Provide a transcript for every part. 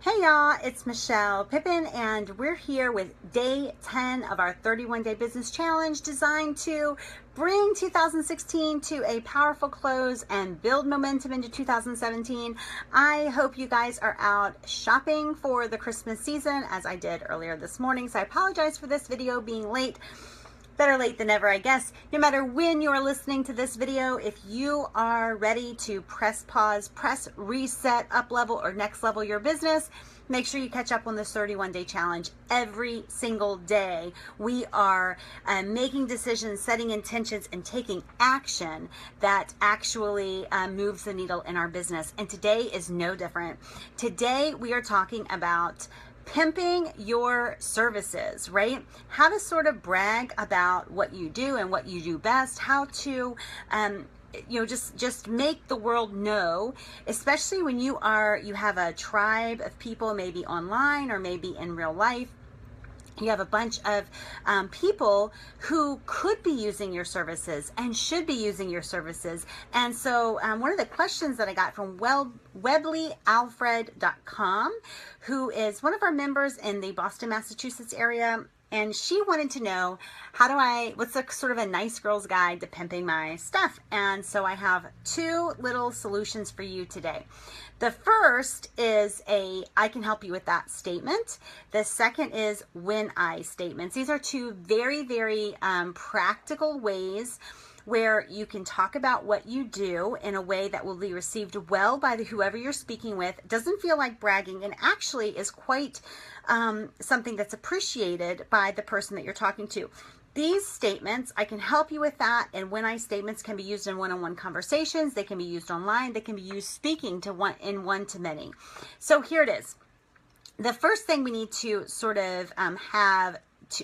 Hey y'all, it's Michelle Pippin, and we're here with day 10 of our 31-day business challenge designed to bring 2016 to a powerful close and build momentum into 2017. I hope you guys are out shopping for the Christmas season as I did earlier this morning, so I apologize for this video being late. Better late than never, I guess. No matter when you're listening to this video, if you are ready to press pause, press reset, up level or next level your business, make sure you catch up on this 31-day challenge every single day. We are making decisions, setting intentions, and taking action that actually moves the needle in our business. And today is no different. Today we are talking about pimping your services, right? How to sort of brag about what you do and what you do best, how to just make the world know, especially when you have a tribe of people, maybe online or maybe in real life. You have a bunch of people who could be using your services and should be using your services. And so one of the questions that I got from WeblyAlfred.com, who is one of our members in the Boston, Massachusetts area, and she wanted to know, what's a sort of a nice girl's guide to pimping my stuff? And so I have two little solutions for you today. The first is I can help you with that statement. The second is when I statements. These are two very, very practical ways where you can talk about what you do in a way that will be received well by whoever you're speaking with. It doesn't feel like bragging and actually is quite something that's appreciated by the person that you're talking to. These statements, I can help you with that, and when I statements can be used in one-on-one conversations, they can be used online, they can be used speaking to one-to-many. So here it is. The first thing we need to sort of have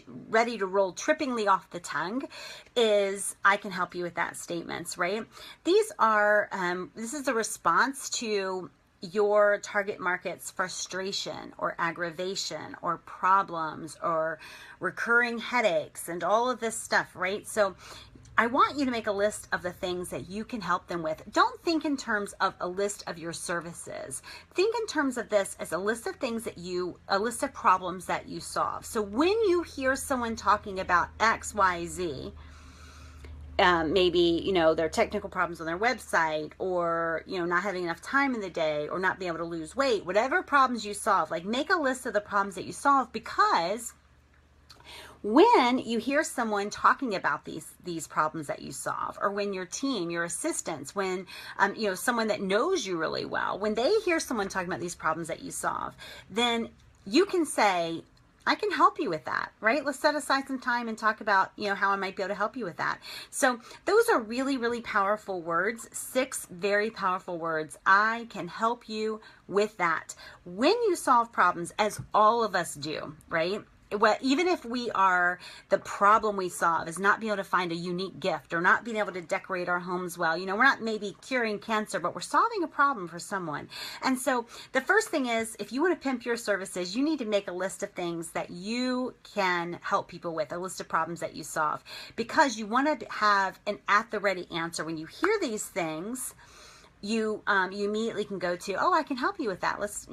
ready to roll trippingly off the tongue is I can help you with that statements, right? These are, this is a response to your target market's frustration or aggravation or problems or recurring headaches and all of this stuff, right? So I want you to make a list of the things that you can help them with. Don't think in terms of a list of your services. Think in terms of this as a list of things a list of problems that you solve. So when you hear someone talking about X, Y, Z, maybe, their technical problems on their website, or, not having enough time in the day, or not being able to lose weight, whatever problems you solve, like make a list of the problems that you solve, because when you hear someone talking about these problems that you solve, or when your team, your assistants, when someone that knows you really well, when they hear someone talking about these problems that you solve, then you can say, I can help you with that, right? Let's set aside some time and talk about, how I might be able to help you with that. So those are really, really powerful words, 6 very powerful words. I can help you with that. When you solve problems, as all of us do, right? Well, even if the problem we solve is not being able to find a unique gift or not being able to decorate our homes well, we're not maybe curing cancer, but we're solving a problem for someone. And so the first thing is, if you want to pimp your services, you need to make a list of things that you can help people with, a list of problems that you solve, because you want to have an at the ready answer. When you hear these things, you immediately can go to, oh, I can help you with that. Let's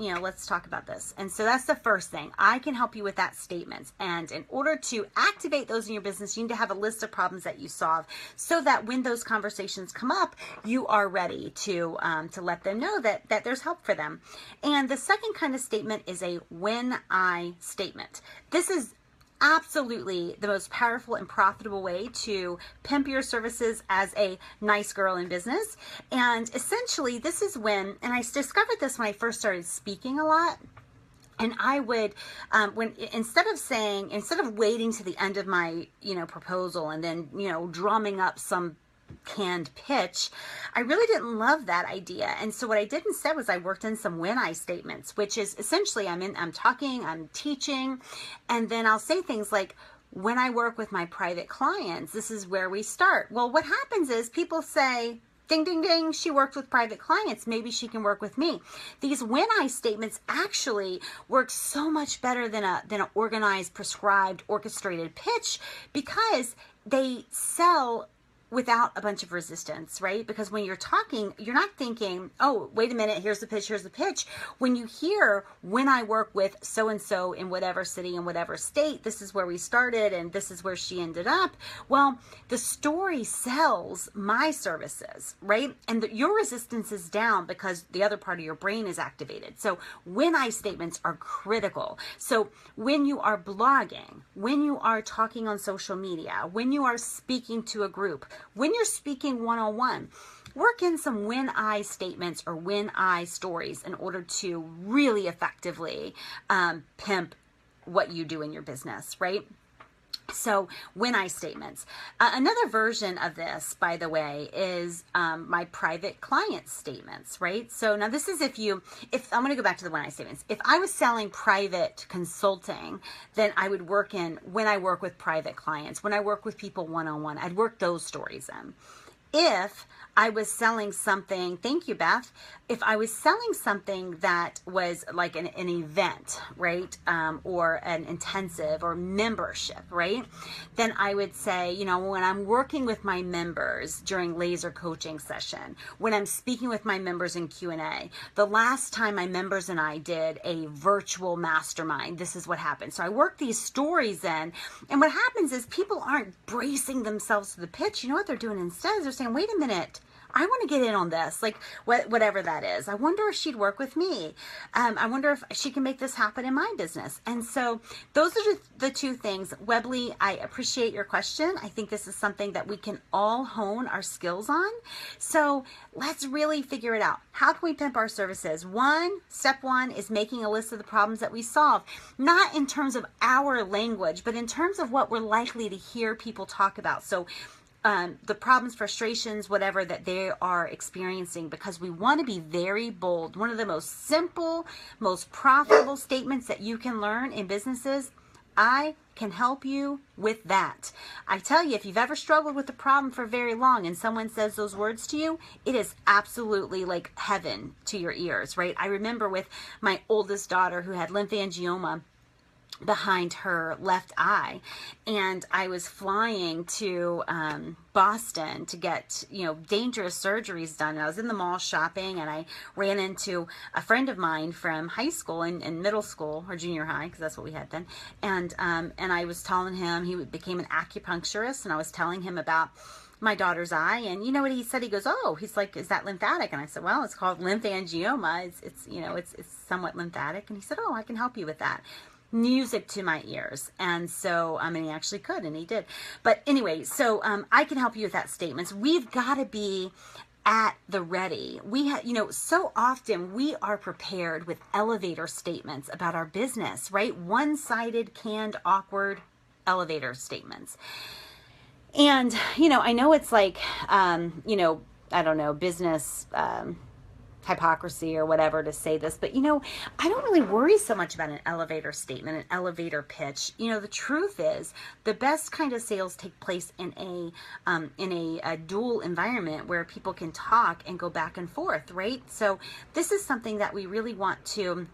talk about this. And so that's the first thing. I can help you with that statement. And in order to activate those in your business, you need to have a list of problems that you solve, so that when those conversations come up, you are ready to let them know that there's help for them. And the second kind of statement is a when I statement. This is absolutely the most powerful and profitable way to pimp your services as a nice girl in business. And essentially, this is when, and I discovered this when I first started speaking a lot. And I would, instead of waiting to the end of my, proposal and then, drumming up some canned pitch, I really didn't love that idea. And so what I did instead was I worked in some when I statements, which is essentially I'm talking, I'm teaching, and then I'll say things like, when I work with my private clients, this is where we start. Well, what happens is people say, ding, ding, ding, she worked with private clients, maybe she can work with me. These when I statements actually work so much better than an organized, prescribed, orchestrated pitch, because they sell without a bunch of resistance, right? Because when you're talking, you're not thinking, oh, wait a minute, here's the pitch, here's the pitch. When you hear, when I work with so-and-so in whatever city, in whatever state, this is where we started and this is where she ended up. Well, the story sells my services, right? And your resistance is down because the other part of your brain is activated. So when I statements are critical. So when you are blogging, when you are talking on social media, when you are speaking to a group, when you're speaking one-on-one, work in some when I statements or when I stories in order to really effectively pimp what you do in your business, right? So when I statements. Another version of this, by the way, is my private client statements, right? So now this is if I'm going to go back to the when I statements. If I was selling private consulting, then I would work in when I work with private clients, when I work with people one-on-one, I'd work those stories in. If I was selling something, thank you, Beth. If I was selling something that was like an event, right? Or an intensive or membership, right? Then I would say, you know, when I'm working with my members during laser coaching session, when I'm speaking with my members in Q&A, the last time my members and I did a virtual mastermind, this is what happened. So I work these stories in, and what happens is people aren't bracing themselves to the pitch. You know what they're doing instead is they're saying, wait a minute, I want to get in on this, like whatever that is. I wonder if she'd work with me. I wonder if she can make this happen in my business. And so those are the two things. Webley, I appreciate your question. I think this is something that we can all hone our skills on. So let's really figure it out. How can we pimp our services? Step one is making a list of the problems that we solve, not in terms of our language, but in terms of what we're likely to hear people talk about. So the problems, frustrations, whatever that they are experiencing, because we want to be very bold. One of the most simple, most profitable statements that you can learn in businesses, I can help you with that. I tell you, if you've ever struggled with a problem for very long and someone says those words to you, it is absolutely like heaven to your ears, right? I remember with my oldest daughter who had lymphangioma behind her left eye, and I was flying to Boston to get, you know, dangerous surgeries done. I was in the mall shopping, and I ran into a friend of mine from high school and middle school or junior high, because that's what we had then. And I was telling him, he became an acupuncturist, and I was telling him about my daughter's eye, and you know what he said? He goes, oh, he's like, is that lymphatic? And I said, well, it's called lymphangioma. It's you know, it's somewhat lymphatic. And he said, oh, I can help you with that. Music to my ears. And so, and he actually could, and he did. But anyway, so I can help you with that statements. We've got to be at the ready. We have, you know, so often we are prepared with elevator statements about our business, right? One-sided, canned, awkward elevator statements. And, you know, I know it's like, you know, I don't know, business, hypocrisy or whatever to say this, but you know, I don't really worry so much about an elevator statement, an elevator pitch. You know, the truth is the best kind of sales take place in a dual environment where people can talk and go back and forth, right? So this is something that we really want to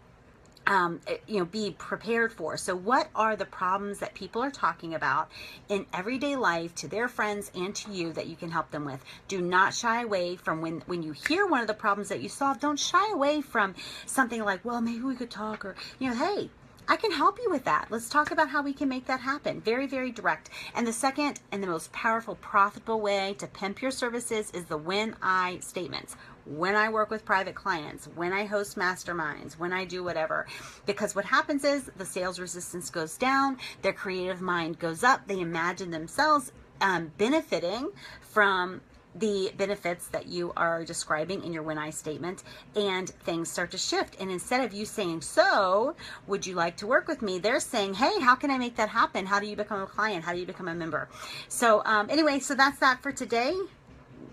you know, be prepared for. So what are the problems that people are talking about in everyday life to their friends and to you that you can help them with? Do not shy away from when you hear one of the problems that you solve, don't shy away from something like, well, maybe we could talk, or, you know, hey, I can help you with that. Let's talk about how we can make that happen. Very, very direct. And the second and the most powerful, profitable way to pimp your services is the when I statements. When I work with private clients, when I host masterminds, when I do whatever. Because what happens is the sales resistance goes down, their creative mind goes up, they imagine themselves benefiting from the benefits that you are describing in your when I statement, and things start to shift. And instead of you saying, so would you like to work with me? They're saying, hey, how can I make that happen? How do you become a client? How do you become a member? So anyway, so that's that for today.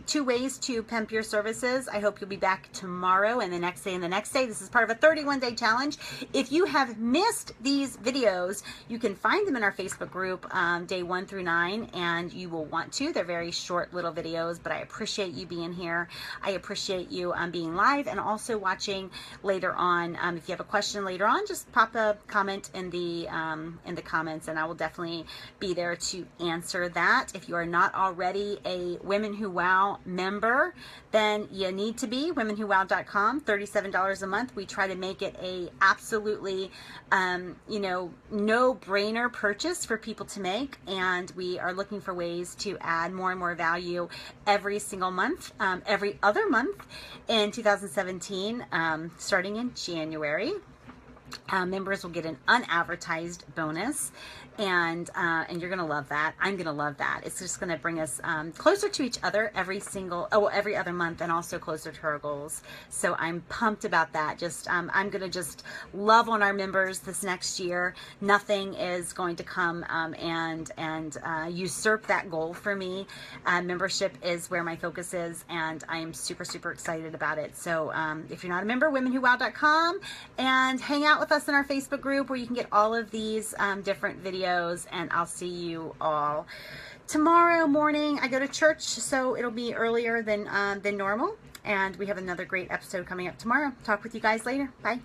2 ways to pimp your services. I hope you'll be back tomorrow and the next day and the next day. This is part of a 31-day challenge. If you have missed these videos, you can find them in our Facebook group, day 1 through 9, and you will want to. They're very short little videos, but I appreciate you being here. I appreciate you being live and also watching later on. If you have a question later on, just pop a comment in the comments, and I will definitely be there to answer that. If you are not already a Women Who Wow member, then you need to be. PlanetWOW.club, $37 a month. We try to make it a absolutely no-brainer purchase for people to make, and we are looking for ways to add more and more value every single month, every other month in 2017, starting in January. Members will get an unadvertised bonus, and you're gonna love that. I'm gonna love that. It's just gonna bring us closer to each other every other month, and also closer to our goals. So I'm pumped about that. I'm gonna just love on our members this next year. Nothing is going to come and usurp that goal for me. Membership is where my focus is, and I am super, super excited about it. So if you're not a member, WomenWhoWow.com, and hang out with us in our Facebook group where you can get all of these different videos, and I'll see you all tomorrow morning. I go to church, so it'll be earlier than normal, and we have another great episode coming up tomorrow. Talk with you guys later. Bye.